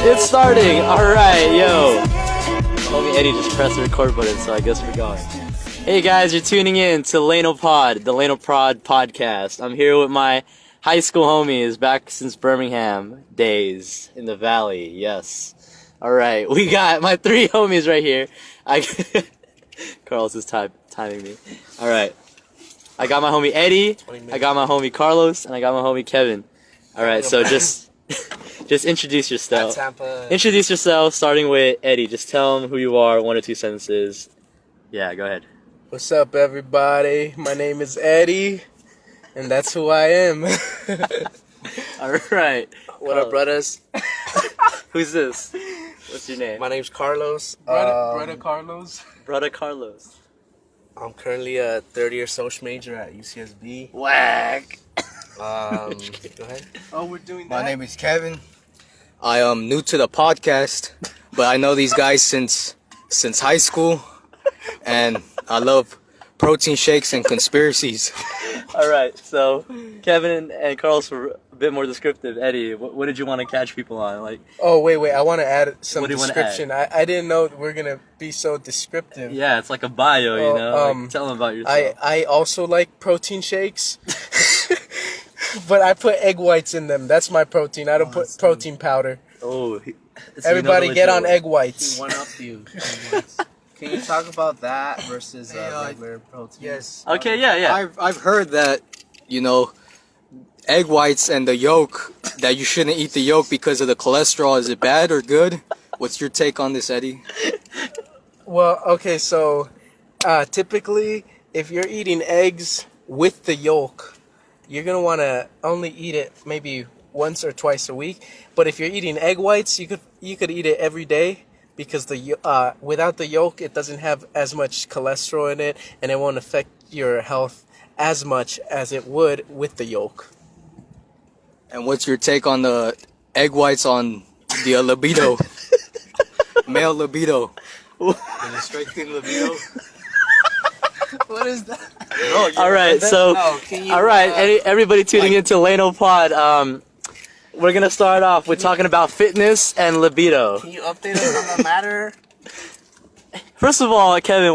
It's starting! Alright, yo! Homie Eddie just pressed the record button, so I guess we're going. Hey guys, you're tuning in to Layno Pod, the Layno Prod podcast. I'm here with my high school homies back since Birmingham days in the Valley, yes. Alright, we got my three homies right here. Carlos is timing me. Alright. I got my homie Eddie, I got my homie Carlos, and I got my homie Kevin. Alright, so just introduce yourself. Introduce yourself, starting with Eddie. Just tell them who you are, 1 or 2 sentences. Yeah, go ahead. What's up, everybody? My name is Eddie, and that's who I am. Alright. What up, brothers? Who's this? What's your name? My name's Carlos. Brother Carlos. Brother Carlos. I'm currently a third-year social major at UCSB. Whack! Go ahead. Oh, we're doing that? My name is Kevin. I am new to the podcast, but I know these guys since high school, and I love protein shakes and conspiracies. Alright, so Kevin and Carlos were a bit more descriptive. Eddie, what did you want to catch people on? Like, Oh, wait. I want to add some What do you wanna description. I didn't know we're going to be so descriptive. yeah, it's like a bio, you know? Like, tell them about yourself. I also like protein shakes, but I put egg whites in them. That's my protein. I don't put protein powder. Oh, Everybody get on egg whites. One up you. Can you talk about that versus regular protein? Yes. Okay, yeah. I've heard that, egg whites and the yolk, that you shouldn't eat the yolk because of the cholesterol. Is it bad or good? What's your take on this, Eddie? Well, okay, so typically, if you're eating eggs with the yolk, you're going to want to only eat it maybe once or twice a week. But if you're eating egg whites, you could eat it every day, because without the yolk, it doesn't have as much cholesterol in it, and it won't affect your health as much as it would with the yolk. And what's your take on the egg whites on the libido? Male libido. Does it strengthen libido? What is that? Alright, so, everybody tuning into Layno Pod, we're gonna start off with talking about fitness and libido. Can you update us on the matter? First of all, Kevin,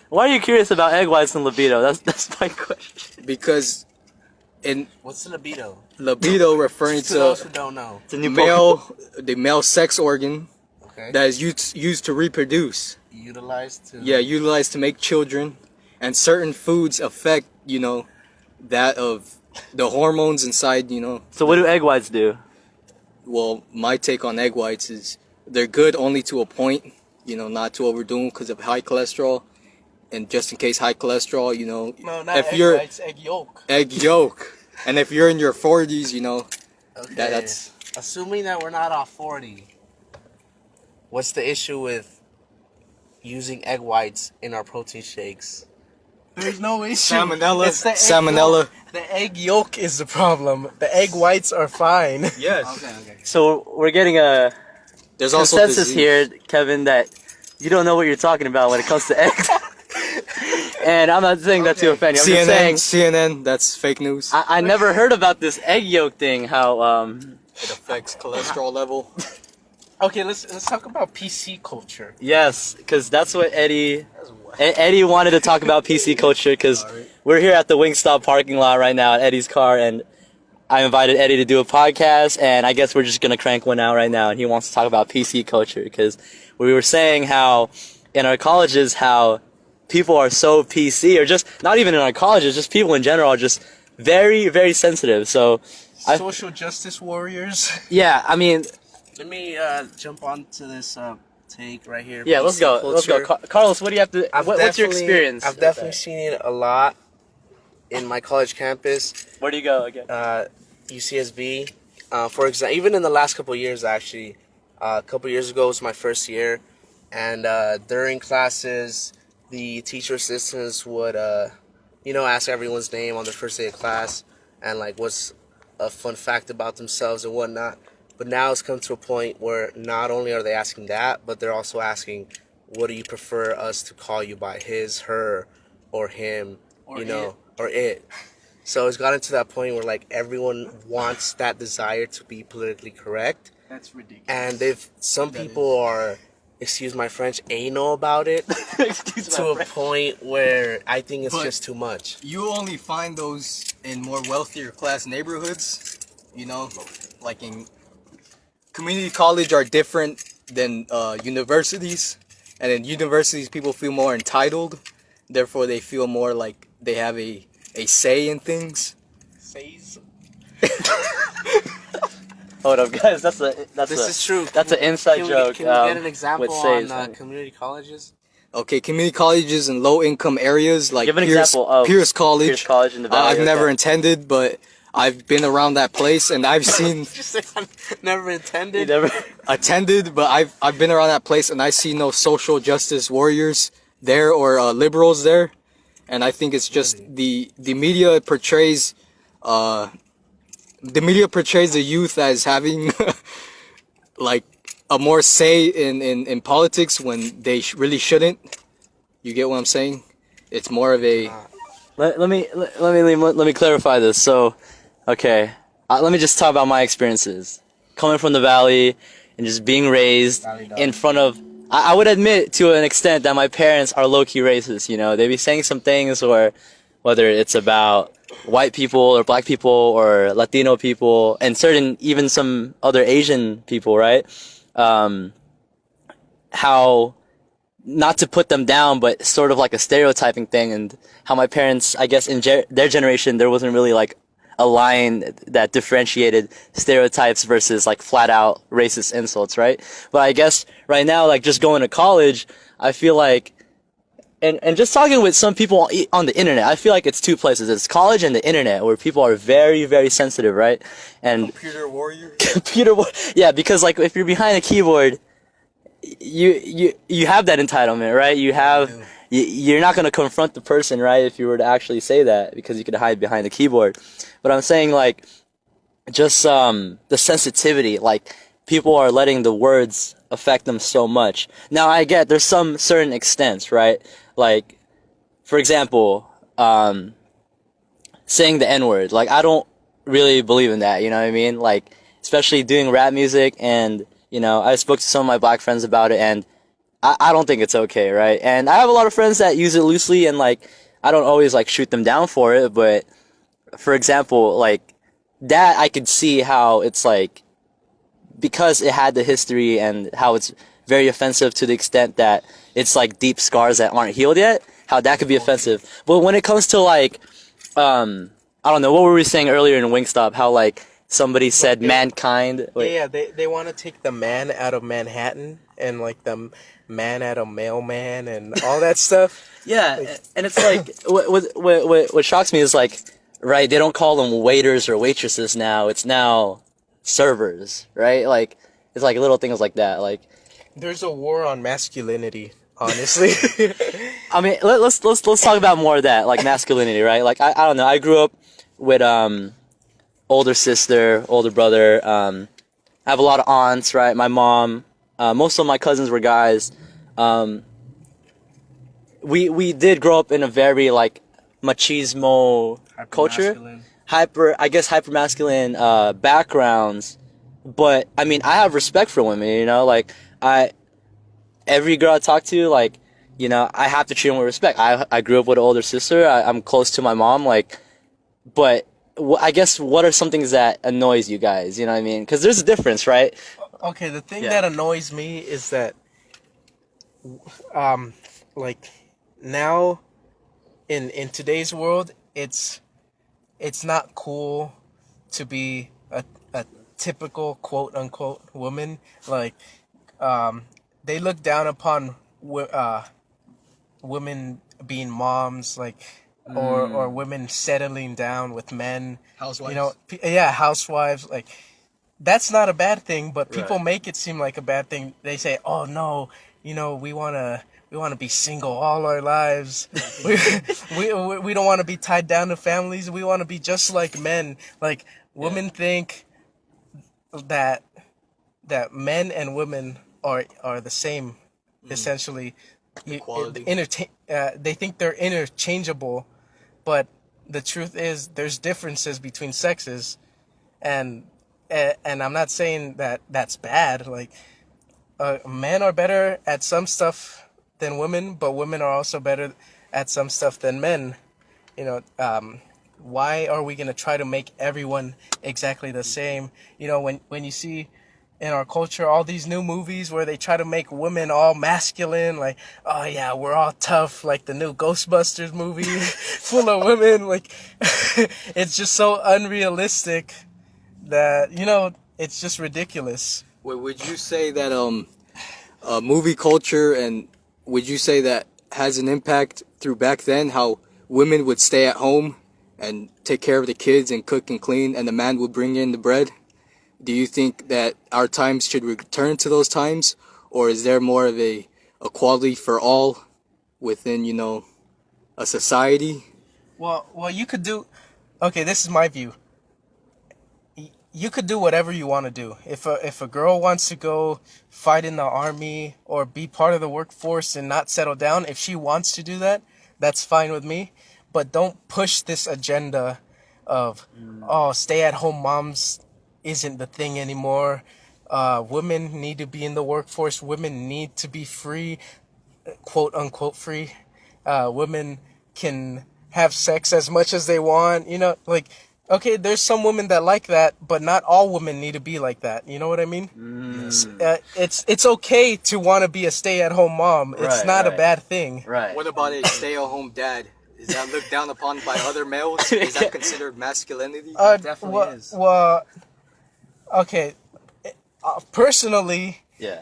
why are you curious about egg whites and libido? That's my question. Because What's the libido? libido referring For those who to don't know. It's a new the male sex organ Okay. that is used to reproduce. Utilized to. Yeah, utilized to make children, and certain foods affect, that of the hormones inside, So what do egg whites do? Well, my take on egg whites is they're good only to a point, not to overdo them because of high cholesterol. And just in case high cholesterol, No, not if egg you're whites, egg yolk. egg yolk, and if you're in your 40s, Okay. that's Assuming that we're not off 40, what's the issue with using egg whites in our protein shakes? There's no issue. salmonella. It's the egg Salmonella. yolk. The egg yolk is the problem. The egg whites are fine. Yes. Okay. So we're getting a There's also consensus disease. here, Kevin, that you don't know what you're talking about when it comes to eggs. And I'm not saying that to offend you. I'm just saying CNN, that's fake news. I never heard about this egg yolk thing. How It affects cholesterol level. Okay, let's talk about PC culture. yes, because that's what Eddie wanted to talk about PC culture, because we're here at the Wingstop parking lot right now at Eddie's car, and I invited Eddie to do a podcast, and I guess we're just gonna crank one out right now, and he wants to talk about PC culture, because we were saying how in our colleges how people are so PC, or just not even in our colleges, just people in general are just very, very sensitive. So Social justice warriors. yeah, I mean, Let me jump onto this take right here. yeah, let's go. Let's go. Carlos, what do you have to? What's your experience? I've definitely seen it a lot in my college campus. Where do you go again? UCSB. For example, even in the last couple of years, actually, a couple of years ago was my first year, and during classes, the teacher assistants would, ask everyone's name on the first day of class, and like what's a fun fact about themselves and whatnot. But now it's come to a point where not only are they asking that, but they're also asking what do you prefer us to call you by? His, her, or him, Or you know, or it. So it's gotten to that point where like everyone wants that desire to be politically correct. That's ridiculous. And if some people are, excuse my French, anal about it to a point where I think it's But just too much. You only find those in more wealthier class neighborhoods, you know, like in community college are different than universities, and in universities people feel more entitled, therefore they feel more like they have a say in things. Says. Hold up, guys. This is true. That's an inside joke. Can we get an example with Says. on community colleges? Okay, community colleges in low income areas like Give an Pierce, example of Pierce College. Pierce College in the Valley. I've never attended, but I've been around that place and I've seen Never intended. You never. attended, but I've been around that place and I see no social justice warriors there or liberals there, and I think it's just the media portrays the youth as having like a more say in politics when they really shouldn't. You get what I'm saying? It's more of a Let me clarify this. So, okay, let me just talk about my experiences coming from the valley and just being raised in front of. I would admit to an extent that my parents are low-key racist. You know, they be saying some things, or whether it's about white people or black people or Latino people and even some other Asian people, right? How not to put them down, but sort of like a stereotyping thing, and how my parents, I guess in their generation, there wasn't really like a line that differentiated stereotypes versus like flat out racist insults, right? But I guess right now, like just going to college, I feel like, and just talking with some people on the internet, I feel like it's two places. It's college and the internet, where people are very, very sensitive, right? And computer warrior. Yeah, because like if you're behind a keyboard, you have that entitlement, right? You're not going to confront the person, right, if you were to actually say that, because you could hide behind the keyboard. But I'm saying, like, just the sensitivity, like, people are letting the words affect them so much. Now, I get there's some certain extents, right? Like, for example, saying the N-word. Like, I don't really believe in that, you know what I mean? Like, especially doing rap music, and, you know, I spoke to some of my black friends about it, and I don't think it's okay, right? And I have a lot of friends that use it loosely, and, like, I don't always, like, shoot them down for it, but, for example, like, that I could see how it's, like, because it had the history and how it's very offensive to the extent that it's, like, deep scars that aren't healed yet, how that could be offensive. But when it comes to, like, I don't know, what were we saying earlier in Wingstop, how, like, somebody said mankind. Wait. Yeah, they want to take the man out of Manhattan and like the man out of mailman and all that stuff. Yeah, and it's like what shocks me is like, right? They don't call them waiters or waitresses now. It's now servers, right? Like it's like little things like that. Like there's a war on masculinity, honestly. I mean, let's talk about more of that, like masculinity, right? Like I don't know. I grew up with older sister, older brother. I have a lot of aunts, right? My mom. Most of my cousins were guys. We did grow up in a very like machismo culture, hyper masculine backgrounds. But I mean, I have respect for women. You know, like every girl I talk to, like, you know, I have to treat them with respect. I grew up with an older sister. I'm close to my mom, like, but I guess what are some things that annoys you guys? You know what I mean? Because there's a difference, right? Okay, the thing that annoys me is that, like, now, in today's world, it's not cool to be a typical quote unquote woman. Like, they look down upon women being moms, like. Or women settling down with men. Housewives. You know, housewives. Like, that's not a bad thing, but people make it seem like a bad thing. They say, "Oh no, you know, we wanna be single all our lives. we don't want to be tied down to families. We want to be just like men." Like women think that men and women are the same. essentially. Equality. They think they're interchangeable, but the truth is there's differences between sexes, and I'm not saying that that's bad. Like, men are better at some stuff than women, but women are also better at some stuff than men. Why are we gonna try to make everyone exactly the same? When you see in our culture all these new movies where they try to make women all masculine, like, oh yeah, we're all tough, like the new Ghostbusters movie full of women, like it's just so unrealistic that it's just ridiculous. Wait, would you say that movie culture, and would you say that has an impact through back then, how women would stay at home and take care of the kids and cook and clean, and the man would bring in the bread? Do you think that our times should return to those times, or is there more of a equality for all within, a society? Well, you could do. Okay, this is my view. You could do whatever you want to do. If a girl wants to go fight in the army or be part of the workforce and not settle down, if she wants to do that, that's fine with me. But don't push this agenda of, stay-at-home moms isn't the thing anymore. Women need to be in the workforce. Women need to be free, quote unquote free. Women can have sex as much as they want. Okay, there's some women that like that, but not all women need to be like that. You know what I mean? It's okay to want to be a stay-at-home mom. It's not a bad thing. Right. What about a stay-at-home dad? Is that looked down upon by other males? Is that considered masculinity? It definitely is. Well, okay. Personally, Yeah.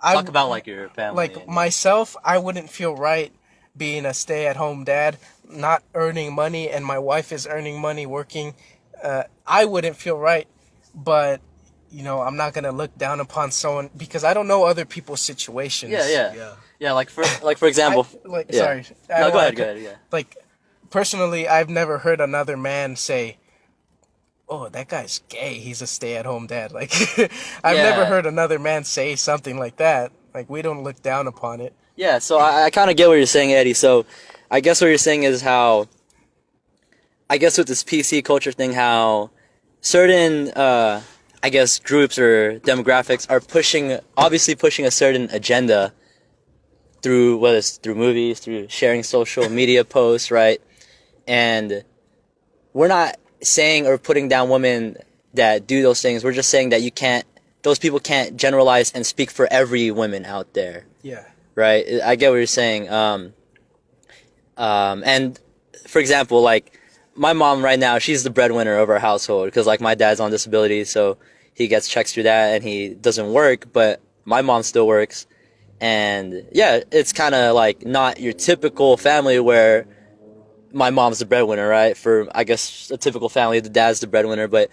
Talk about like your family. Myself, I wouldn't feel right being a stay-at-home dad, not earning money, and my wife is earning money working. I wouldn't feel right, but I'm not gonna look down upon someone because I don't know other people's situations. Yeah. Like for example. Sorry. No, go ahead. Yeah. Like, personally, I've never heard another man say, "Oh, that guy's gay. He's a stay-at-home dad." Like, I've never heard another man say something like that. Like, we don't look down upon it. Yeah, so I kind of get what you're saying, Eddie. So I guess what you're saying is how, I guess with this PC culture thing, how certain, groups or demographics are obviously pushing a certain agenda through, whether it's through movies, through sharing social media posts, right? And we're not saying or putting down women that do those things. We're just saying that those people can't generalize and speak for every woman out there. Yeah. Right? I get what you're saying. And for example, like my mom right now, she's the breadwinner of our household because like my dad's on disability, so he gets checks through that and he doesn't work, but my mom still works. And yeah, it's kind of like not your typical family where my mom's the breadwinner, right? For, I guess, a typical family, the dad's the breadwinner. But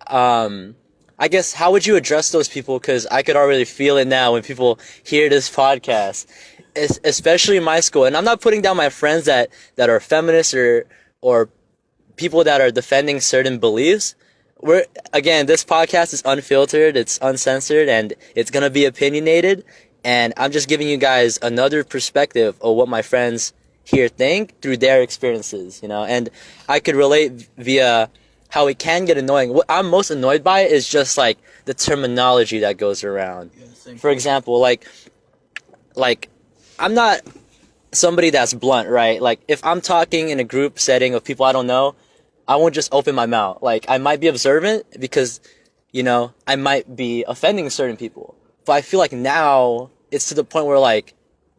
I guess, how would you address those people? Because I could already feel it now when people hear this podcast, especially in my school. And I'm not putting down my friends that are feminists or people that are defending certain beliefs. Again, this podcast is unfiltered, it's uncensored, and it's going to be opinionated. And I'm just giving you guys another perspective of what my friends here think through their experiences, and I could relate via how it can get annoying. What I'm most annoyed by is just like the terminology that goes around. For example, like I'm not somebody that's blunt, right? Like if I'm talking in a group setting of people I don't know, I won't just open my mouth. Like I might be observant because, I might be offending certain people. But I feel like now it's to the point where like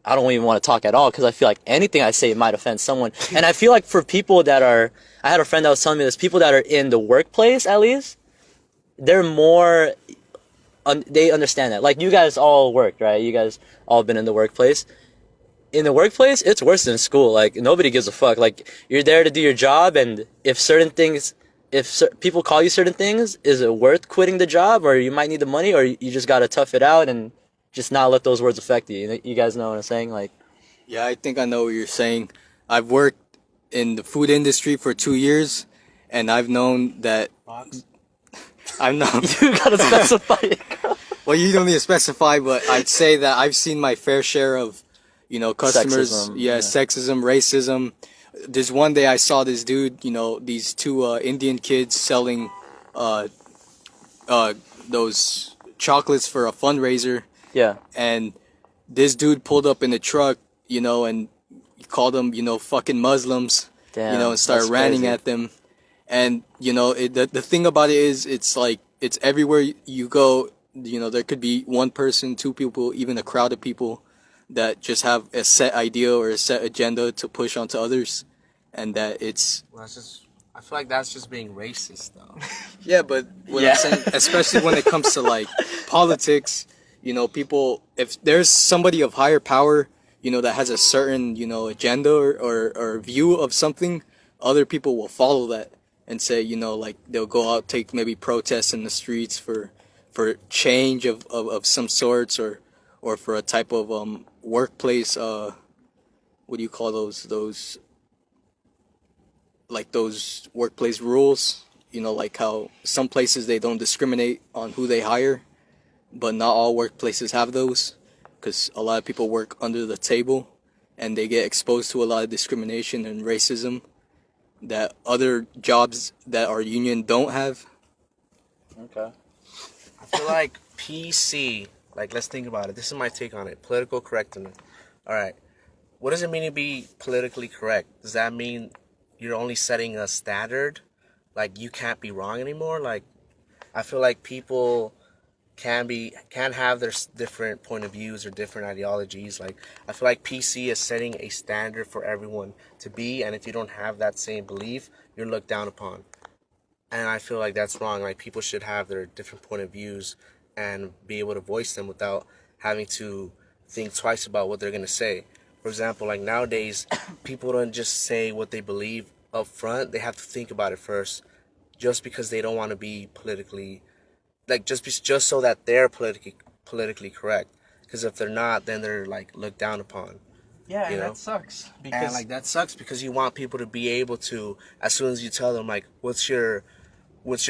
I don't even want to talk at all because I feel like anything I say might offend someone. And I feel like for people that I had a friend that was telling me this, people that are in the workplace at least, they're more, they understand that. Like you guys all worked, right? You guys all been in the workplace. In the workplace, it's worse than school. Like nobody gives a fuck. Like you're there to do your job, and if people call you certain things, is it worth quitting the job, or you might need the money, or you just gotta tough it out and just not let those words affect you. You guys know what I'm saying? Like, yeah, I think I know what you're saying. I've worked in the food industry for 2 years, and I've known that. Box. I've known. You gotta specify it. Well, you don't need to specify, but I'd say that I've seen my fair share of, customers. Sexism, Yeah, yeah. sexism, racism. This one day I saw this dude, these two Indian kids selling those chocolates for a fundraiser, Yeah. and this dude pulled up in the truck, and called them, fucking Muslims, Damn, and started that's ranting crazy. at them. And, the thing about it is, it's like, it's everywhere you go, there could be one person, two people, even a crowd of people that just have a set idea or a set agenda to push onto others. And that it's, Well, I feel like that's just being racist, though. yeah, but what Yeah. I'm saying, especially when it comes to like politics, people, if there's somebody of higher power, that has a certain, agenda or view of something, other people will follow that and say, like they'll go out, take maybe protests in the streets for change of some sorts, or for a type of workplace, what do you call those like those workplace rules, like how some places they don't discriminate on who they hire, but not all workplaces have those, because a lot of people work under the table and they get exposed to a lot of discrimination and racism that other jobs that are union don't have. Okay. I feel like PC, like, let's think about it. This is my take on it. Political correctness. All right. What does it mean to be politically correct? Does that mean you're only setting a standard? Like, you can't be wrong anymore? Like, I feel like people can have their different point of views or different ideologies. Like, I feel like PC is setting a standard for everyone to be, and if you don't have that same belief, you're looked down upon. And I feel like that's wrong. Like, people should have their different point of views and be able to voice them without having to think twice about what they're going to say. For example, like nowadays, people don't just say what they believe up front. They have to think about it first, just because they don't want to be politically, like, just so that they're politically correct. Because if they're not, then they're like looked down upon. Yeah, You and know? that sucks And because like that sucks, because you want people to be able to, as soon as you tell them like, what's your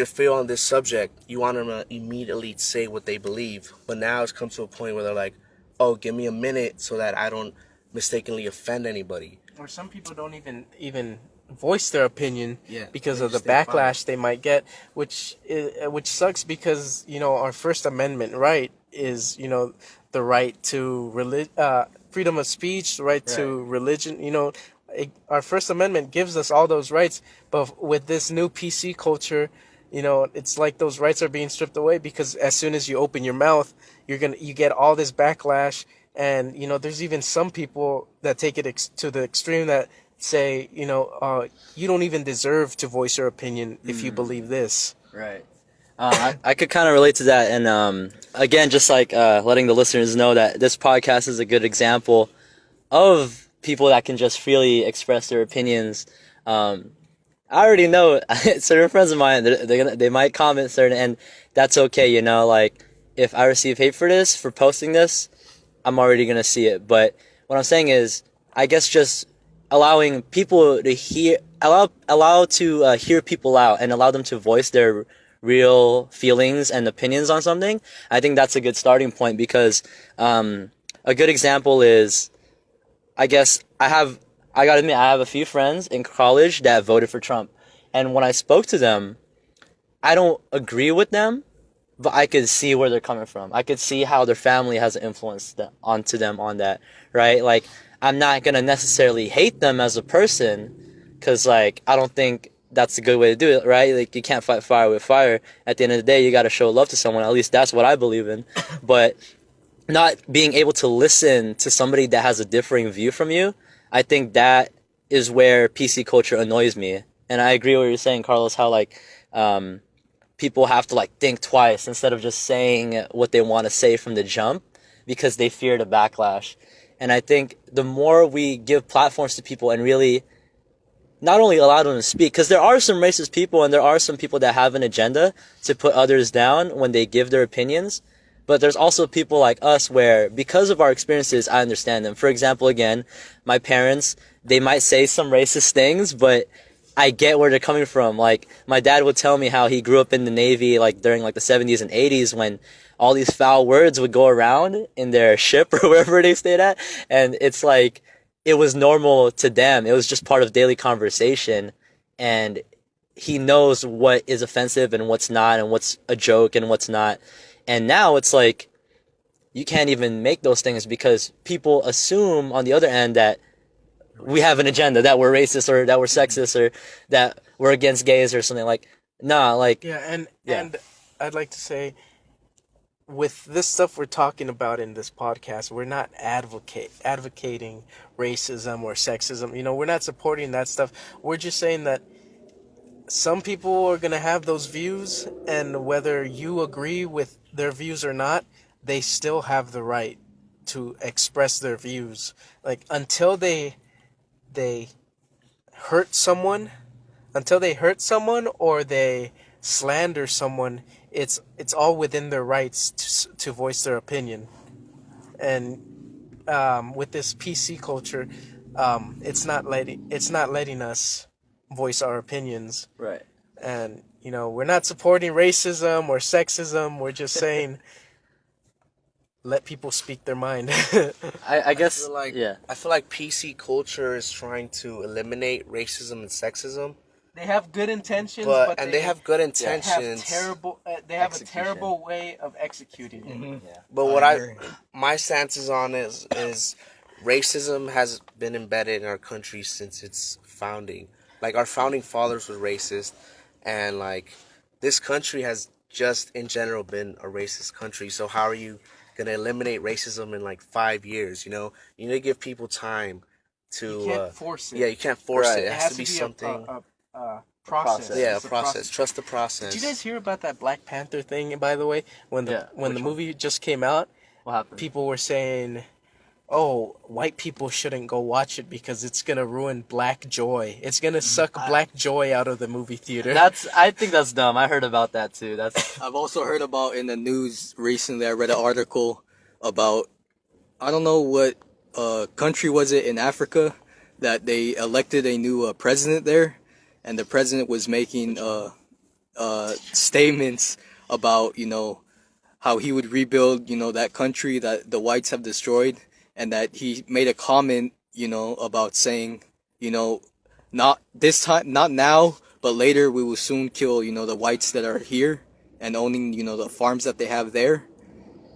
feel on this subject, you want them to immediately say what they believe. But now it's come to a point where they're like, oh, give me a minute so that I don't mistakenly offend anybody. or some people don't even voice their opinion Yeah, because they of the just stay quiet. backlash they might get, which sucks because our First Amendment right is the right to freedom of speech, the right to religion. Our First Amendment gives us all those rights, but with this new PC culture, it's like those rights are being stripped away because as soon as you open your mouth, you get all this backlash. And there's even some people that take it to the extreme that say, you don't even deserve to voice your opinion if you believe this. Right. I could kind of relate to that, and again, just like letting the listeners know that this podcast is a good example of people that can just freely express their opinions. I already know certain friends of mine, they might comment certain, and that's okay. Like if I receive hate for posting this, I'm already gonna see it. But what I'm saying is, I guess just allowing people to hear people out and allow them to voice their real feelings and opinions on something. I think that's a good starting point, because a good example is, I guess I gotta admit, I have a few friends in college that voted for Trump, and when I spoke to them, I don't agree with them, but I could see where they're coming from. I could see how their family has an influence onto them on that, right? Like, I'm not gonna necessarily hate them as a person, because like I don't think that's a good way to do it, right? Like, you can't fight fire with fire. At the end of the day, you gotta show love to someone. At least that's what I believe in. But not being able to listen to somebody that has a differing view from you, I think that is where PC culture annoys me. And I agree with what you're saying, Carlos, how like people have to like think twice instead of just saying what they want to say from the jump because they fear the backlash. And I think the more we give platforms to people and really not only allow them to speak, because there are some racist people and there are some people that have an agenda to put others down when they give their opinions, but there's also people like us where, because of our experiences, I understand them. For example, again, my parents, they might say some racist things, but I get where they're coming from. Like, my dad would tell me how he grew up in the Navy, like, during, like, the 70s and 80s when all these foul words would go around in their ship or wherever they stayed at. And it's like, it was normal to them. It was just part of daily conversation. And he knows what is offensive and what's not, and what's a joke and what's not. And now it's like, you can't even make those things because people assume on the other end that we have an agenda, that we're racist or that we're sexist or that we're against gays or something. Like, nah, like... Yeah, and I'd like to say, with this stuff we're talking about in this podcast, we're not advocating racism or sexism. You know, we're not supporting that stuff. We're just saying that some people are going to have those views, and whether you agree with their views or not, they still have the right to express their views. Like, until they hurt someone or they slander someone, it's all within their rights to voice their opinion. And with this PC culture, it's not letting us voice our opinions. Right. And, you know, we're not supporting racism or sexism. We're just saying, let people speak their mind. I guess, I feel like PC culture is trying to eliminate racism and sexism. They have good intentions, but they have good intentions. They have a terrible way of executing it. Mm-hmm. Yeah. But my stance is on is racism has been embedded in our country since its founding. Like, our founding fathers were racist, and like, this country has just in general been a racist country. So how are you gonna eliminate racism in like 5 years? You know, you need to give people time to. You can't force it. Yeah, you can't force Right. it. It has to be something. A process. Yeah, a It's process. Trust the process. Did you guys hear about that Black Panther thing? By the way, when the movie just came out, what happened? people were saying, "Oh, white people shouldn't go watch it because it's gonna ruin black joy. It's gonna suck black joy out of the movie theater." I think that's dumb. I heard about that too. I've also heard about in the news recently. I read an article about, I don't know what country was it in Africa, that they elected a new president there, and the president was making statements about, you know, how he would rebuild, you know, that country that the whites have destroyed, and that he made a comment, you know, about saying, you know, not this time, not now, but later we will soon kill, you know, the whites that are here and owning, you know, the farms that they have there.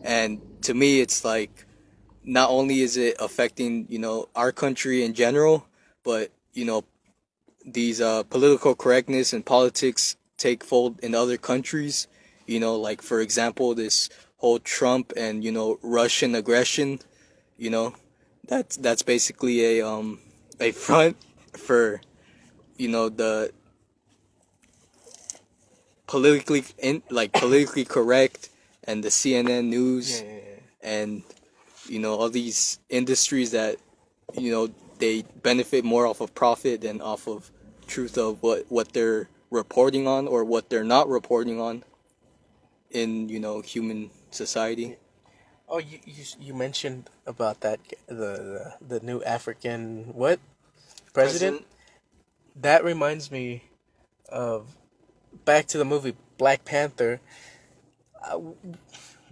And to me, it's like, not only is it affecting, you know, our country in general, but, you know, these political correctness and politics take fold in other countries. You know, like, for example, this whole Trump and, you know, Russian aggression, you know, that's basically a front for, you know, the politically correct and the CNN news and, you know, all these industries that, you know, they benefit more off of profit than off of truth of what they're reporting on or what they're not reporting on in, you know, human society. Oh, you mentioned about that the new African president? That reminds me of back to the movie Black Panther.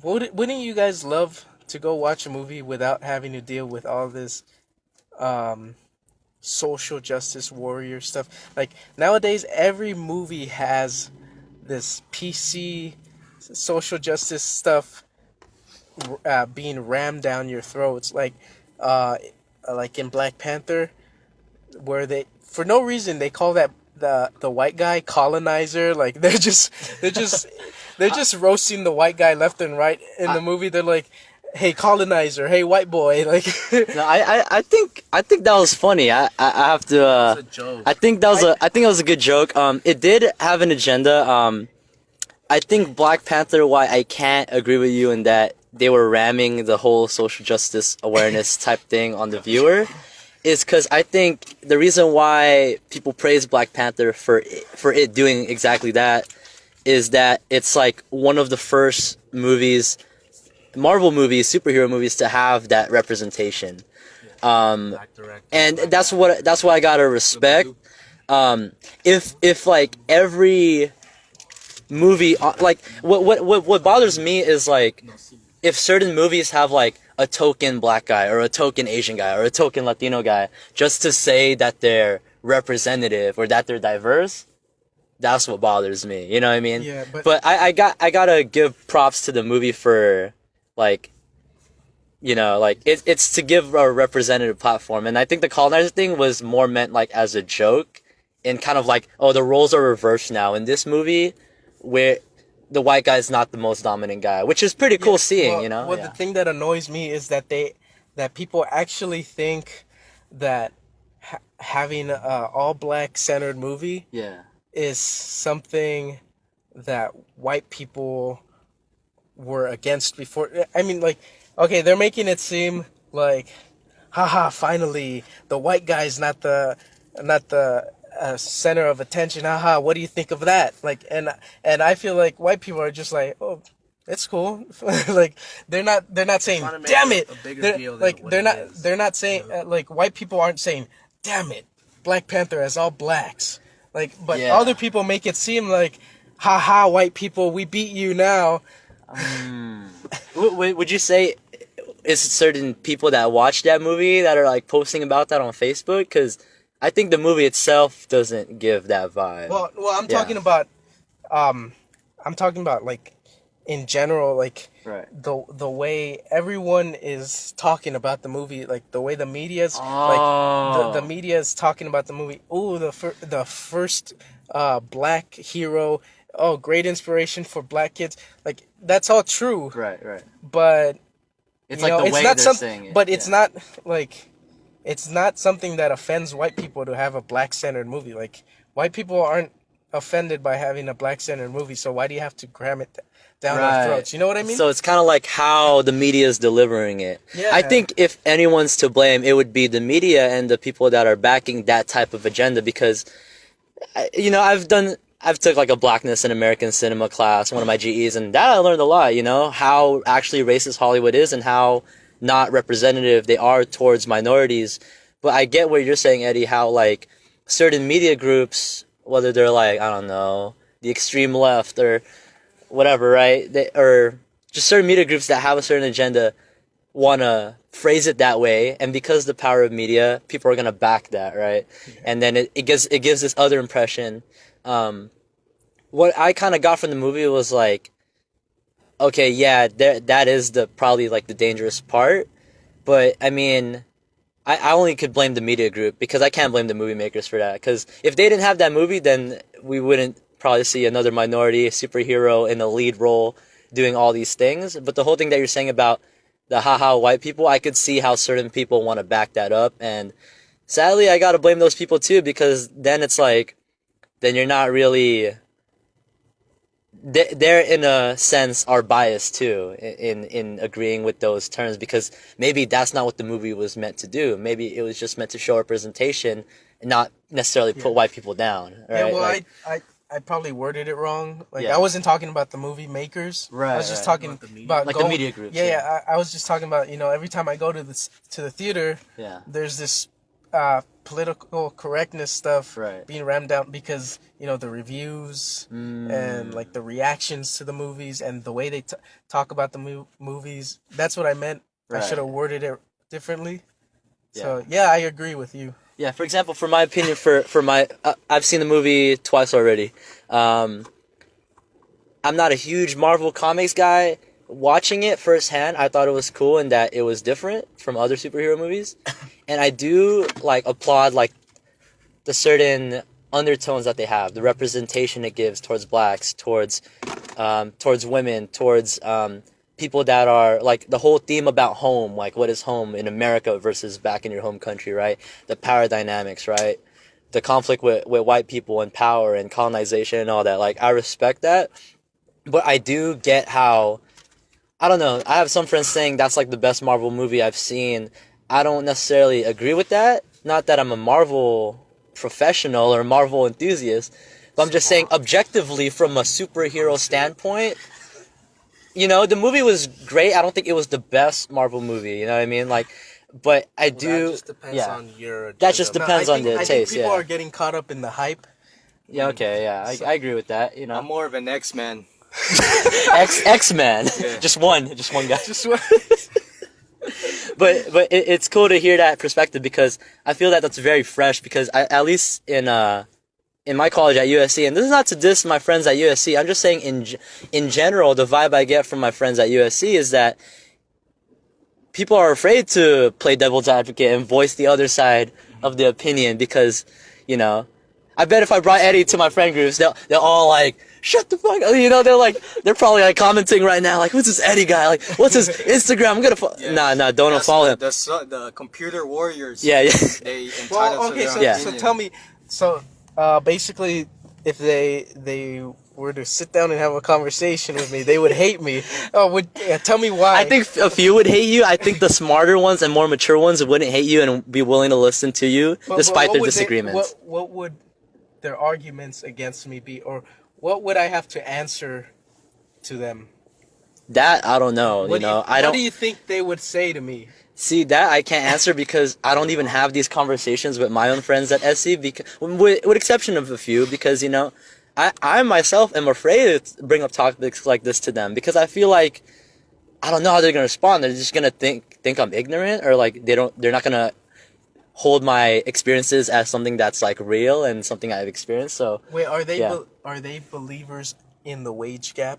Wouldn't you guys love to go watch a movie without having to deal with all this social justice warrior stuff? Like, nowadays every movie has this PC social justice stuff being rammed down your throats, like in Black Panther, where they, for no reason, they call that the white guy colonizer. Like, they're just roasting the white guy left and right in the movie. They're like, "Hey, colonizer! Hey, white boy!" Like, No, I think that was funny. I have to. It's a joke. I think that was a good joke. It did have an agenda. I think Black Panther, why I can't agree with you in that they were ramming the whole social justice awareness type thing on the viewer, is because I think the reason why people praise Black Panther for it doing exactly that is that it's like one of the first movies, Marvel movies, superhero movies, to have that representation. And that's what I gotta respect. If like every movie, like what bothers me is like if certain movies have like a token black guy or a token Asian guy or a token Latino guy just to say that they're representative or that they're diverse, that's what bothers me. You know what I mean? Yeah, but I gotta give props to the movie for like, you know, like it's to give a representative platform, and I think the colonizer thing was more meant like as a joke, and kind of like, oh, the roles are reversed now in this movie, where the white guy is not the most dominant guy, which is pretty cool seeing, well, you know. Well, the thing that annoys me is that people actually think that having a all black centered movie Yeah. is something that white people were against before. I mean, like, okay, they're making it seem like, haha, finally the white guy's not the center of attention. Haha, what do you think of that? Like, and I feel like white people are just like, oh, it's cool. Like, they're not saying, trying to make damn it it. a bigger They're, deal than like, what they're it not is. they're not saying like white people aren't saying, damn it, Black Panther has all blacks. Like, but Yeah. other people make it seem like, haha, white people, we beat you now. Would you say is certain people that watch that movie that are like posting about that on Facebook? Because I think the movie itself doesn't give that vibe. Well, I'm Yeah. talking about like in general, like Right. the way everyone is talking about the movie, like the way the media's Oh. like the media is talking about the movie. Ooh, the first black hero. Oh, great inspiration for black kids. Like, that's all true, Right. but It's you like know, the it's way not they're saying it. but it's yeah. not like, it's not something that offends white people to have a black centered movie. Like, white people aren't offended by having a black centered movie, so why do you have to cram it down our throats? You know what I mean? So it's kind of like how the media is delivering it. Yeah. I think if anyone's to blame, it would be the media and the people that are backing that type of agenda, because, you know, I've took like a blackness in American cinema class, one of my GEs, and that I learned a lot, you know, how actually racist Hollywood is and how not representative they are towards minorities. But I get what you're saying, Eddie, how like certain media groups, whether they're like, I don't know, the extreme left or whatever, right? Or just certain media groups that have a certain agenda want to phrase it that way, and because of the power of media, people are going to back that, right? Yeah. And then it gives this other impression. What I kind of got from the movie was like, okay, yeah, that is probably like the dangerous part, but I mean, I only could blame the media group, because I can't blame the movie makers for that, because if they didn't have that movie, then we wouldn't probably see another minority superhero in the lead role doing all these things. But the whole thing that you're saying about the haha white people, I could see how certain people want to back that up, and sadly I gotta blame those people too, because then it's like, then you're not really, they're in a sense are biased too in agreeing with those terms, because maybe that's not what the movie was meant to do. Maybe it was just meant to show representation and not necessarily put white people down, right? Yeah, well, like, I probably worded it wrong. Like, Yeah. I wasn't talking about the movie makers. Right, I was just right. talking About the media. about Like the media groups, Yeah, yeah. I was just talking about, you know, every time I go to the theater, Yeah. there's this political correctness stuff Right. being rammed down, because, you know, the reviews and like the reactions to the movies and the way they talk about the movies. That's what I meant. Right. I should have worded it differently. Yeah. So yeah, I agree with you. Yeah, for example, for my opinion, for my, I've seen the movie twice already. I'm not a huge Marvel Comics guy. Watching it firsthand, I thought it was cool in that it was different from other superhero movies. And I do, like, applaud, like, the certain undertones that they have, the representation it gives towards blacks, towards women, towards people that are, like, the whole theme about home, like, what is home in America versus back in your home country, right? The power dynamics, right? The conflict with white people and power and colonization and all that. Like, I respect that. But I do get how, I don't know, I have some friends saying that's, like, the best Marvel movie I've seen. I don't necessarily agree with that. Not that I'm a Marvel professional or a Marvel enthusiast, but I'm just saying objectively from a superhero standpoint, you know, the movie was great. I don't think it was the best Marvel movie, you know what I mean? Like, but I Well, do. that just depends yeah, on your. that just agenda. depends on the I think taste. people Yeah, are getting caught up in the hype. yeah, okay, yeah, I agree with that. You I'm know, more of an X-Man. X-Men, Yeah. just one guy. Just But it's cool to hear that perspective because I feel that that's very fresh because at least in my college at USC, and this is not to diss my friends at USC, I'm just saying in general, the vibe I get from my friends at USC is that people are afraid to play devil's advocate and voice the other side of the opinion because, you know, I bet if I brought Eddie to my friend groups, they'll all like, shut the fuck up. You know, they're probably like commenting right now, like, who's this Eddie guy? Like, what's his Instagram? I'm gonna follow. Yeah. Nah, don't unfollow him. The computer warriors. Yeah. They entitled well, to okay. their So, Yeah. so opinion. tell me. So, basically, if they were to sit down and have a conversation with me, they would hate me. Oh, tell me why? I think a few would hate you. I think the smarter ones and more mature ones wouldn't hate you and be willing to listen to you despite what their would disagreements. what would their arguments against me be, or what would I have to answer to them? That I don't know. What I do you think they would say to me? See, that I can't answer because I don't even have these conversations with my own friends at SC, because, with exception of a few, because, I myself am afraid to bring up topics like this to them because I feel like I don't know how they're going to respond. They're just going to think I'm ignorant, or like they're not going to hold my experiences as something that's like real and something I've experienced. So, Wait, are they Yeah. are they believers in the wage gap?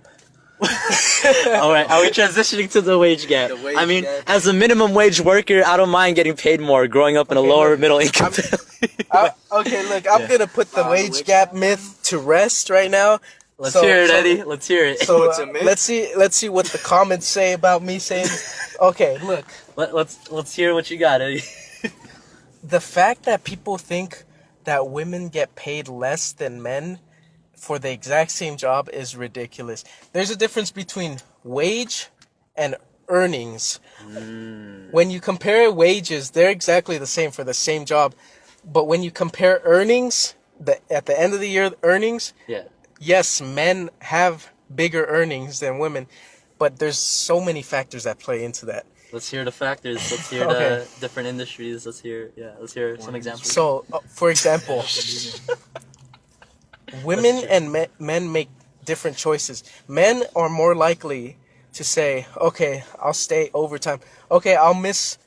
all right, are we transitioning to the wage gap? The wage I mean, gap. as a minimum wage worker, I don't mind getting paid more growing up in a Okay, lower look, middle income family. Okay, look, I'm gonna put the wage gap myth to rest right now. Let's So- hear it, so- Eddie. Let's hear it. So It's a myth? let's see what the comments say about me saying. Okay, look, Let's hear what you got, Eddie. the fact that people think that women get paid less than men for the exact same job is ridiculous. There's a difference between wage and earnings. When you compare wages, they're exactly the same for the same job. But when you compare earnings, at the end of the year earnings, Yeah. yes, men have bigger earnings than women, but there's so many factors that play into that. Let's hear the factors. Let's hear Okay. the different industries. Let's hear some examples. So, for example, women and men make different choices. Men are more likely to say, "Okay, I'll stay overtime. Okay, I'll miss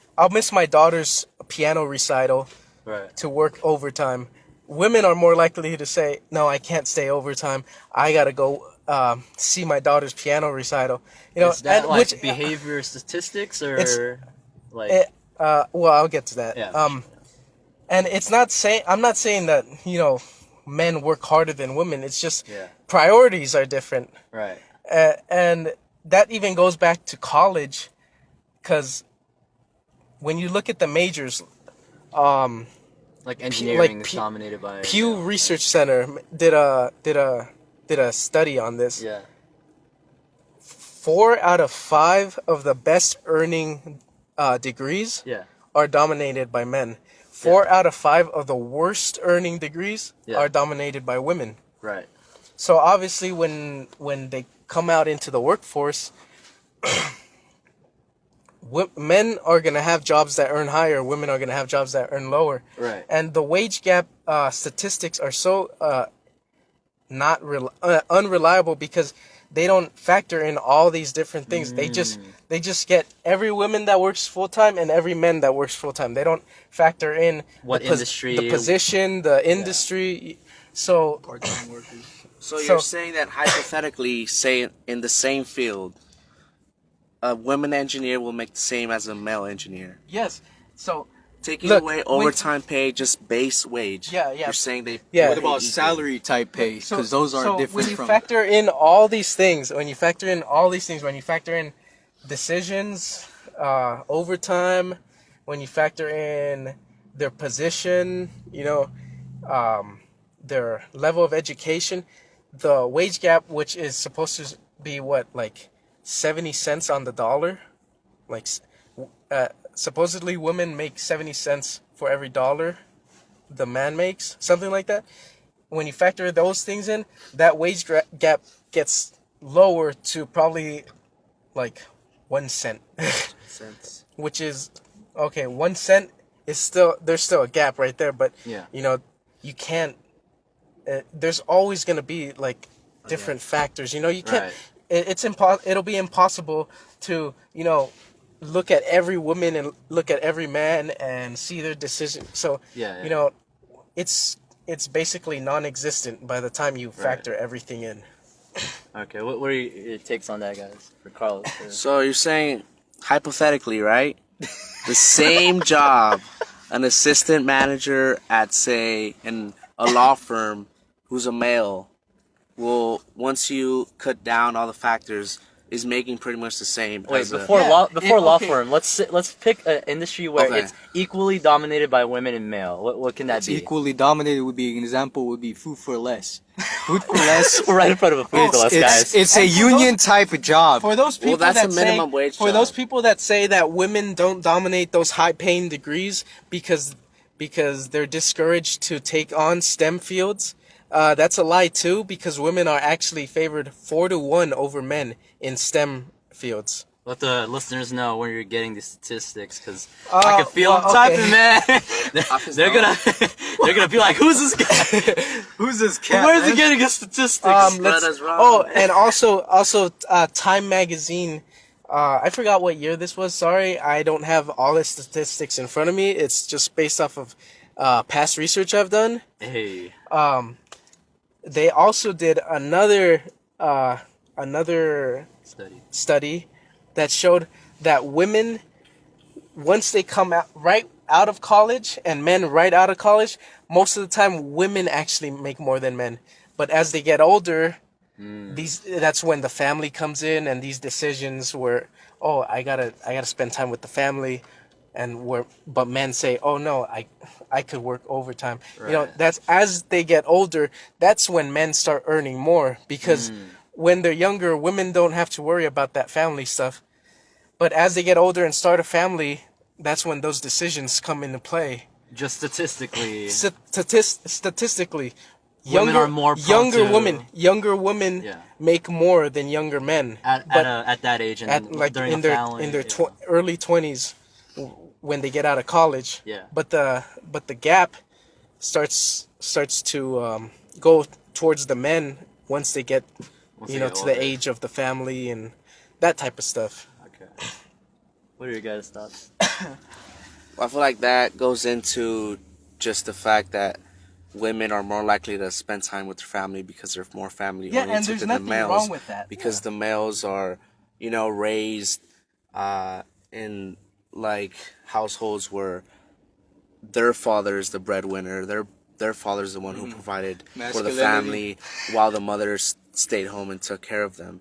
my daughter's piano recital Right. to work overtime." Women are more likely to say, "No, I can't stay overtime. I gotta go see my daughter's piano recital." You know, Is that and like which behavior statistics or It's- like? well, I'll get to that. Yeah. And I'm not saying that men work harder than women. It's just Yeah. priorities are different, Right. and that even goes back to college, because when you look at the majors, Like engineering is P- dominated by Pew Research Center did a study on this. Yeah. 4 out of 5 of the best earning degrees Yeah. are dominated by men. 4 out of 5 of the worst earning degrees Yeah. are dominated by women. Right. So obviously, when they come out into the workforce, men are gonna have jobs that earn higher. Women are gonna have jobs that earn lower. Right. And the wage gap statistics are so not unreliable because they don't factor in all these different things. They just get every woman that works full time and every man that works full time. They don't factor in What industry- the position, the industry. So Part-time workers. So So- you're saying that hypothetically, say in the same field, a women engineer will make the same as a male engineer. yes, so Taking Look, away when- overtime pay, just base wage. Yeah. You're saying they. Yeah. What about pay equal. salary type pay? Because those are different when you from. factor in all these things, when you factor in decisions, overtime, when you factor in their position, their level of education, the wage gap, which is supposed to be like 70 cents on the dollar, like supposedly women make 70 cents for every dollar the man makes, something like that. When you factor those things in, that wage gap gets lower to probably like 1 cent, Sense. which is okay, 1 cent is still, there's still a gap right there, but Yeah. you know, you can't. There's always gonna be like different factors. You know, you can't. Right. It'll be impossible to look at every woman and look at every man and see their decision. So Yeah. you know, it's basically non-existent by the time you factor everything in. Okay. What are your takes on that, guys? For Carlos. So you're saying, hypothetically, right? The same job, an assistant manager at, say, a law firm who's a male will, once you cut down all the factors, is making pretty much the same. Wait, as a- before Yeah, law okay. firm, let's pick an industry where Okay. it's equally dominated by women and male. What can that It's be? equally dominated would be an example would be food for less. Food for less. We're right in front of a food for less, guys. It's a And for union type of job. For those people that's that a minimum wage for job. those people that say that women don't dominate those high-paying degrees because they're discouraged to take on STEM fields, that's a lie too. Because women are actually favored 4-1 over men in STEM fields. Let the listeners know where you're getting the statistics, because I can feel them well, typing, okay. man. they're gonna they're gonna be like, "Who's this guy? Who's this cat? Where's he man? getting his statistics?" That's wrong. Oh, and also, Time Magazine. I forgot what year this was. Sorry, I don't have all the statistics in front of me. It's just based off of past research I've done. Hey, They also did another study that showed that women, once they come out right out of college, and men right out of college, most of the time women actually make more than men. But as they get older, that's when the family comes in, and these decisions where, oh, I gotta spend time with the family, but men say, oh no, I could work overtime. You know, Right. that's as they get older, that's when men start earning more, because when they're younger, women don't have to worry about that family stuff. But as they get older and start a family, that's when those decisions come into play. just statistically, Statistically, Women are more prone younger to- women Yeah. make more than younger men. at that age and At like during in the their family, early 20s, when they get out of college. Yeah. But the gap starts to go towards the men once they get Once they get to older. the age of the family and that type of stuff. Okay. What are your guys' thoughts? I feel like that goes into just the fact that women are more likely to spend time with their family because they're more family oriented than the males. that. Because the males are, raised in like households where their father is the breadwinner. Their father is the one who provided for the Masculinity. family, while the mothers stayed home and took care of them.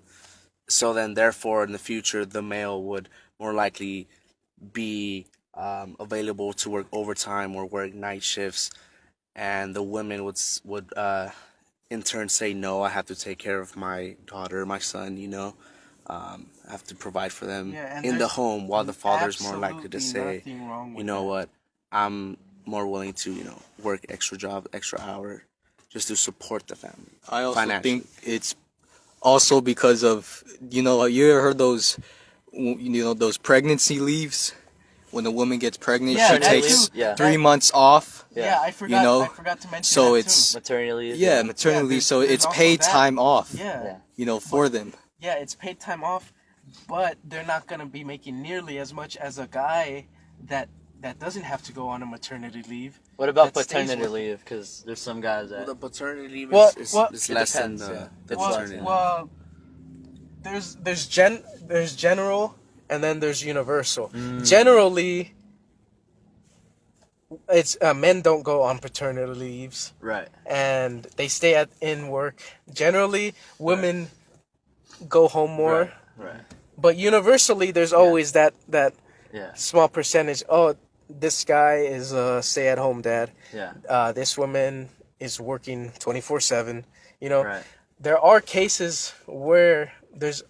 So then, therefore, in the future, the male would more likely be available to work overtime or work night shifts, and the women would in turn say, no, I have to take care of my daughter, my son, I have to provide for them Yeah, and in the there's home, while the father's more likely to absolutely say, nothing wrong with you know that. what, I'm more willing to, work extra job, extra hour, just to support the family. I also financially. think it's also because of you ever heard those those pregnancy leaves when a woman gets pregnant, Yeah, she that takes too. Yeah. 3 months off. Yeah. I forgot. know, I forgot to mention so that it's Maternity leave. yeah maternity leave, there's- so there's it's also paid that. time off. Yeah. For them. Yeah, it's paid time off, but they're not gonna be making nearly as much as a guy that doesn't have to go on a maternity leave. What about That stays paternity with- leave? Because there's some guys that The paternity leave Well, is it less depends, than yeah. the Well, paternity leave. well, there's general and then there's universal. Generally, it's men don't go on paternity leaves right. and they stay in work. Generally, women go home more. Right. But universally, there's always that Yeah. small percentage. Oh, this guy is a stay-at-home dad. Yeah. This woman is working 24/7. Right. There are cases where there's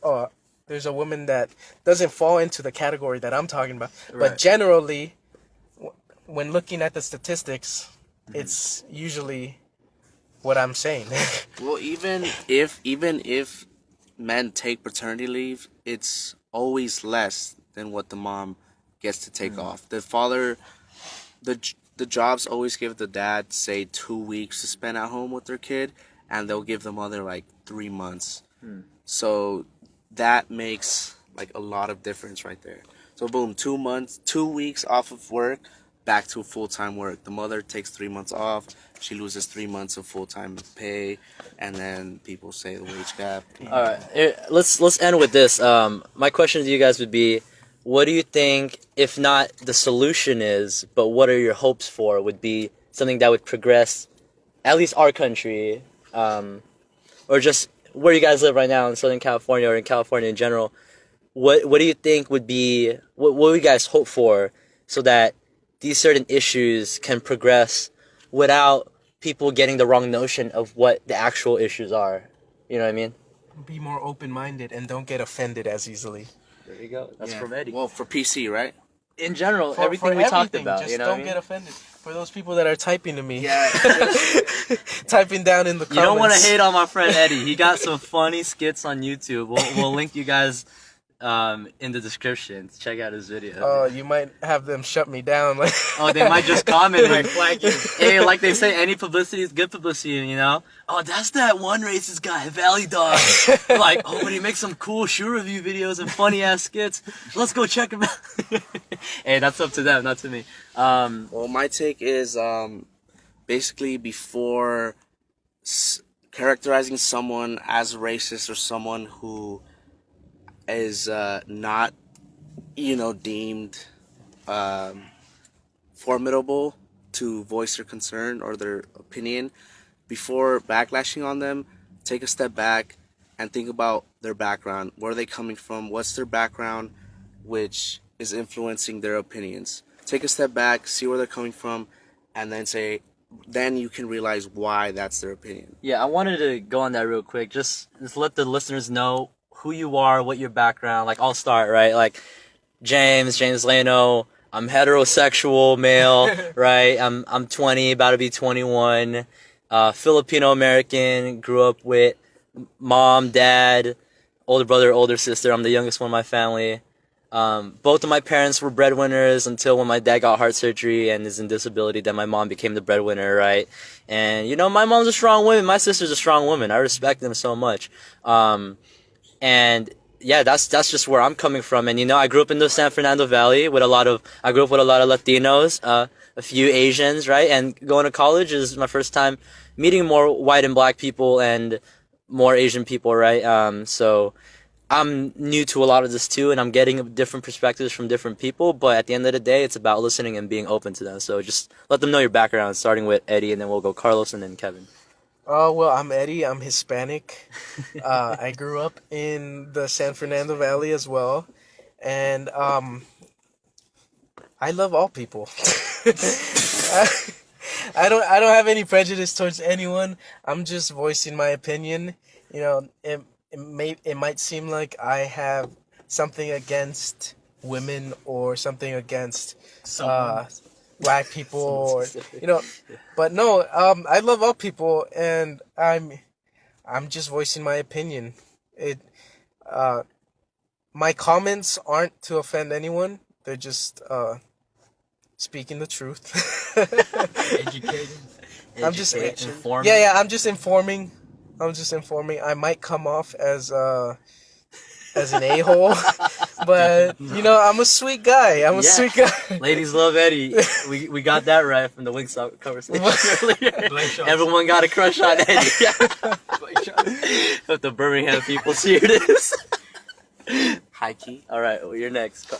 a woman that doesn't fall into the category that I'm talking about. Right. But generally, when looking at the statistics, it's usually what I'm saying. Well, even if men take paternity leave, it's always less than what the mom gets to take off. The father, the jobs always give the dad, say, 2 weeks to spend at home with their kid, and they'll give the mother like 3 months. So that makes like a lot of difference right there. So boom, 2 weeks off of work, back to full-time work. The mother takes 3 months off. She loses 3 months of full-time pay, and then people say the wage gap. All right, let's end with this. My question to you guys would be, what do you think, if not the solution is, but what are your hopes for, would be something that would progress, at least our country, or just where you guys live right now in Southern California or in California in general? What do you think would be, what would you guys hope for so that these certain issues can progress without people getting the wrong notion of what the actual issues are? You know what I mean? Be more open-minded and don't get offended as easily. There you go. That's from Eddie. Well, for PC, right? In general, For everything we talked everything, about, just you know what I don't mean? get offended. For those people that are typing to me, Yeah. typing down in the comments. You don't want to hate on my friend Eddie. He got some funny skits on YouTube. We'll link you guys in the description. Check out his video. Oh, you might have them shut me down. Like, Oh, they might just comment like, hey, like they say, any publicity is good publicity, you know? Oh, that's that one racist guy, Valley Dog. Like, oh, but he makes some cool shoe review videos and funny ass skits. Let's go check him out. Hey, that's up to them, not to me. Well, my take is basically before characterizing someone as racist or someone who is not, deemed formidable to voice their concern or their opinion, before backlashing on them, take a step back and think about their background. Where are they coming from? What's their background which is influencing their opinions? Take a step back, see where they're coming from, and then you can realize why that's their opinion. Yeah, I wanted to go on that real quick. Just let the listeners know who you are, what your background. Like, I'll start, right? Like, James Layno. I'm heterosexual male, right? I'm 20, about to be 21. Filipino American. Grew up with mom, dad, older brother, older sister. I'm the youngest one in my family. Both of my parents were breadwinners until when my dad got heart surgery and is in disability, then my mom became the breadwinner, right? And, my mom's a strong woman. My sister's a strong woman. I respect them so much. And yeah, that's just where I'm coming from. And, I grew up in the San Fernando Valley I grew up with a lot of Latinos, a few Asians, right? And going to college is my first time meeting more white and black people and more Asian people, right? So I'm new to a lot of this too, and I'm getting different perspectives from different people, but at the end of the day, it's about listening and being open to them. So just let them know your background, starting with Eddie, and then we'll go Carlos and then Kevin. Oh, well, I'm Eddie. I'm Hispanic. I grew up in the San Fernando Valley as well. And I love all people. I don't have any prejudice towards anyone. I'm just voicing my opinion. It might seem like I have something against women or something against black people, or but no, I love all people, and I'm just voicing my opinion. My comments aren't to offend anyone. They're just speaking the truth. I'm just informing. Yeah, I'm just informing. I might come off as an a-hole, but I'm a sweet guy. Sweet guy. Ladies love Eddie. We got that right from the Wingstop conversation earlier. Everyone got a crush on Eddie. If the Birmingham people see this. High key. All right, well, you're next.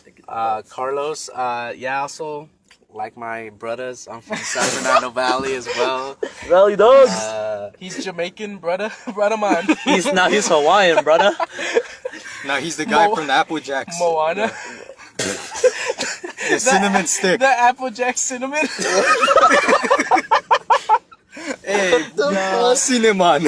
Carlos. Also like my brothers, I'm from San Fernando Valley as well. Valley dogs. He's Jamaican, brother man. He's Hawaiian, brother. No, he's the guy from the Apple Jacks. Moana. The cinnamon stick. The Applejack cinnamon. Hey, cinnamon.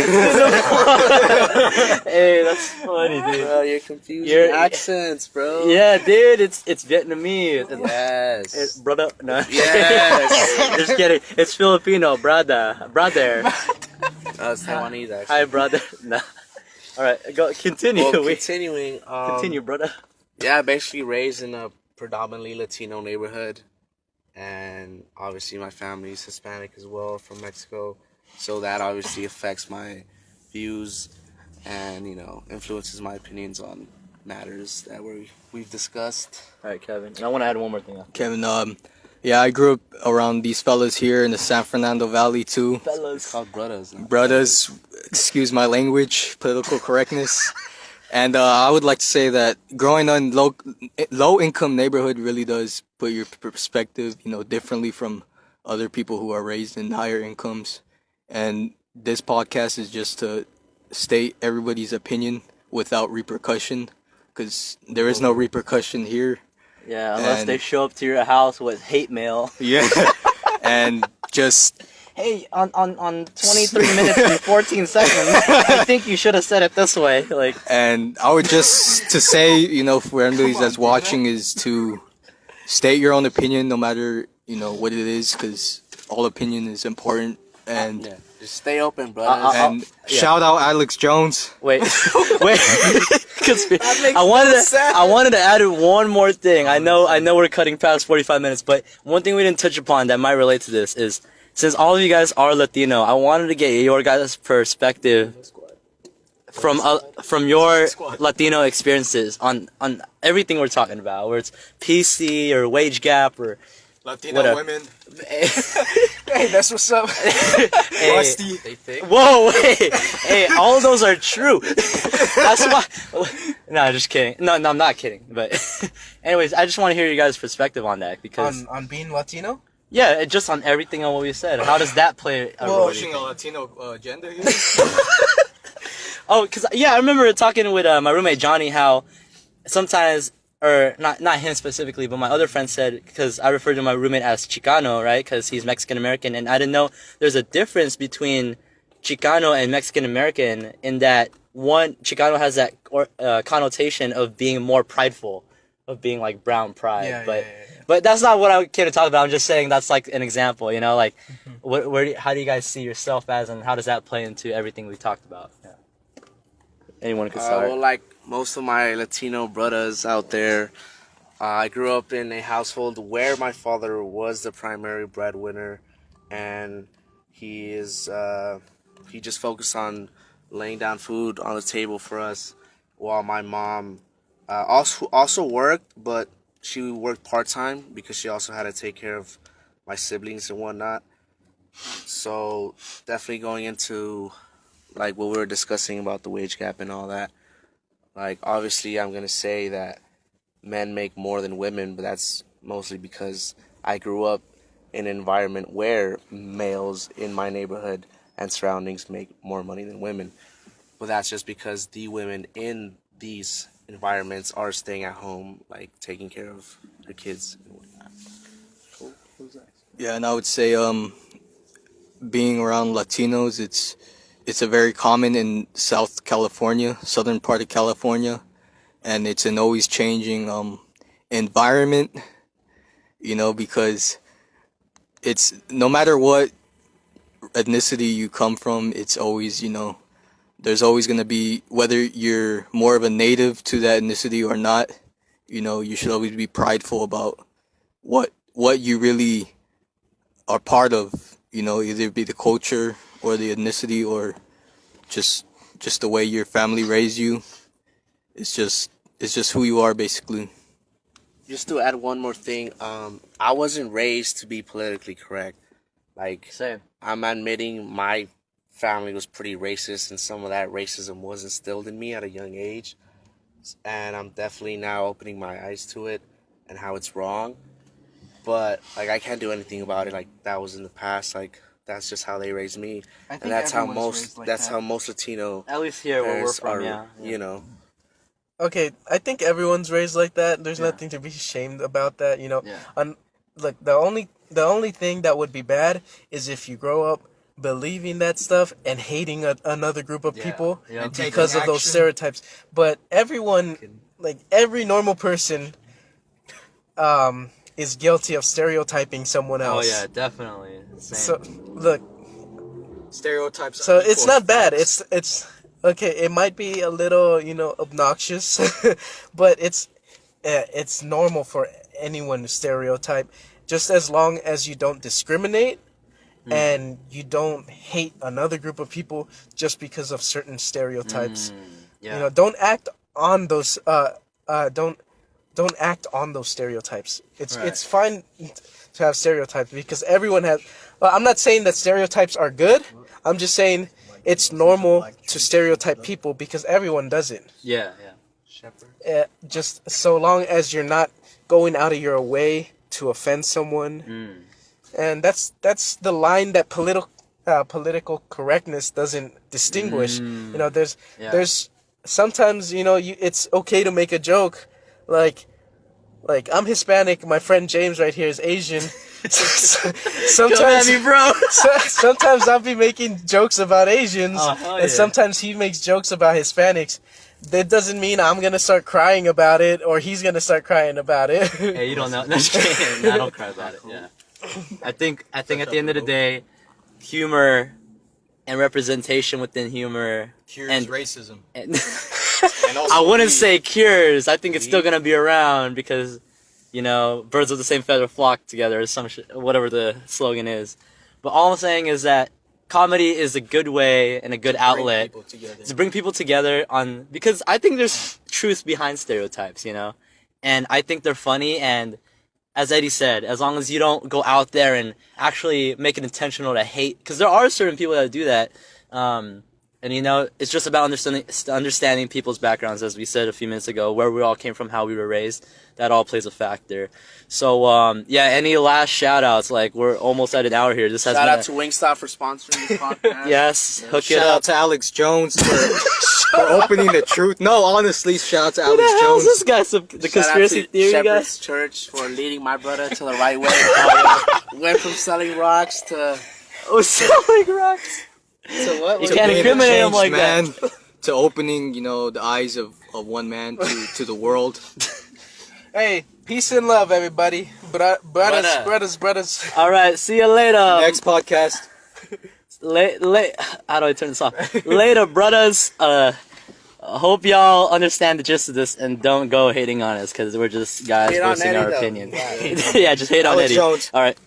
Hey, that's funny, dude. Bro, you're confusing accents, bro. Yeah, dude, it's Vietnamese. Yes. Brother, no. Yes. Just kidding. It's Filipino, brother. It's Taiwanese, actually. Hi, brother. No. All right, go continue. Well, continuing. Continue, brother. Yeah, basically raised in a predominantly Latino neighborhood, and obviously my family is Hispanic as well from Mexico, so that obviously affects my views and influences my opinions on matters that we've discussed. All right, Kevin. And I want to add one more thing. Kevin, yeah, I grew up around these fellas here in the San Fernando Valley too. It's called brothers. Brothers, excuse my language, political correctness. And I would like to say that growing up in low income neighborhood really does put your perspective, differently from other people who are raised in higher incomes. And this podcast is just to state everybody's opinion without repercussion, because there is no repercussion here. Yeah, unless they show up to your house with hate mail. Yeah, and just... Hey, on 23 minutes and 14 seconds, I think you should have said it this way. And I would just to say, for everybody that's watching, is to state your own opinion, no matter what it is, because all opinion is important. And just stay open, brothers. And shout out Alex Jones. Wait. I wanted to add one more thing. I know we're cutting past 45 minutes, but one thing we didn't touch upon that might relate to this is, since all of you guys are Latino, I wanted to get your guys' perspective from your Latino experiences on everything we're talking about, whether it's PC or wage gap or Latino whatever. women. Hey, that's what's up. Hey, Rusty. They thick. whoa, wait, hey, all of those are true. That's why. No, just kidding. No, I'm not kidding. But, anyways, I just want to hear you guys' perspective on that, because on being Latino. yeah, just on everything on what we said. How does that play a role? Pushing a Latino agenda here. Oh, because I remember talking with my roommate Johnny how sometimes, or not him specifically, but my other friend said, because I referred to my roommate as Chicano, right? Because he's Mexican American, and I didn't know there's a difference between Chicano and Mexican American in that one, Chicano has that connotation of being more prideful, of being like brown pride, but that's not what I came to talk about. I'm just saying that's like an example, how do you guys see yourself as, and how does that play into everything we talked about? Yeah. Anyone could start. Well, like most of my Latino brothers out there, I grew up in a household where my father was the primary breadwinner, and he just focused on laying down food on the table for us, while my mom also worked, but she worked part-time because she also had to take care of my siblings and whatnot. So definitely going into like what we were discussing about the wage gap and all that, like obviously I'm going to say that men make more than women, but that's mostly because I grew up in an environment where males in my neighborhood and surroundings make more money than women. But that's just because the women in these environments are staying at home, like taking care of their kids and whatnot. Cool. Yeah, and I would say being around Latinos, it's a very common in South California, southern part of California, and it's an always changing environment, because it's no matter what ethnicity you come from, it's always, there's always going to be, whether you're more of a native to that ethnicity or not, you should always be prideful about what you really are part of, either be the culture or the ethnicity or just the way your family raised you. It's just who you are, basically. Just to add one more thing, I wasn't raised to be politically correct. Like, Same. I'm admitting my family was pretty racist, and some of that racism was instilled in me at a young age. And I'm definitely now opening my eyes to it and how it's wrong. But, like, I can't do anything about it. Like, that was in the past. Like, that's just how they raised me. I think And that's how everyone's raised like that's that. how most Latino At least here where we're parents from, are, yeah. Okay, I think everyone's raised like that. There's Yeah. nothing to be ashamed about that, Yeah. Look, the only thing that would be bad is if you grow up believing that stuff and hating another group of people Yeah. And because of those action. stereotypes. But everyone, like every normal person, is guilty of stereotyping someone Oh else. yeah, definitely. Same. So look, Stereotypes. so it's not bad. It's okay. It might be a little, obnoxious, but it's normal for anyone to stereotype, just as long as you don't discriminate and you don't hate another group of people just because of certain stereotypes. Yeah. You know, don't act on those don't act on those stereotypes. It's fine to have stereotypes because everyone has. Well, I'm not saying that stereotypes are good. I'm just saying it's normal to stereotype people because everyone does it. Yeah. Just so long as you're not going out of your way to offend someone, and that's the line that political correctness doesn't distinguish. You know, there's sometimes, you know, it's okay to make a joke, like I'm Hispanic, my friend James right here is Asian. Sometimes, Come at me, bro. Sometimes I'll be making jokes about Asians, and sometimes he makes jokes about Hispanics. That doesn't mean I'm gonna start crying about it, or he's gonna start crying about it. Hey, you don't know. No, just kidding. I don't cry about it. Yeah. I think at the end of the day, humor and representation within humor Cures racism. and And also I wouldn't say cures. I think it's still gonna be around because, you know, birds of the same feather flock together, or some whatever the slogan is. But all I'm saying is that comedy is a good way and a good outlet to bring people together because I think there's truth behind stereotypes, you know, and I think they're funny. And as Eddie said, as long as you don't go out there and actually make it intentional to hate, because there are certain people that do that. And, you know, it's just about understanding people's backgrounds, as we said a few minutes ago, where we all came from, how we were raised. That all plays a factor. So, yeah, any last shout-outs? Like, we're almost at an hour here. This has Shout been out to Wingstop for sponsoring this podcast. Yes, hook it Shout up. out to Alex Jones for opening the truth. No, honestly, shout out to Who the Alex hell is Jones. this guy? The Shout conspiracy out to theory guy? Shepherd's Church for leading my brother to the right way. Went from selling rocks to Oh, selling rocks. to what? You was can't it? incriminate him Change, like man, that. to opening, you know, the eyes of one man to the world. Hey, peace and love, everybody. Brothers. All right, see you later. Next podcast. How do I turn this off? Later, brothers. Hope y'all understand the gist of this and don't go hating on us because we're just guys Hate on voicing Eddie, our though. opinion. Yeah. Yeah, just hate on Alex Eddie. Jones. All right.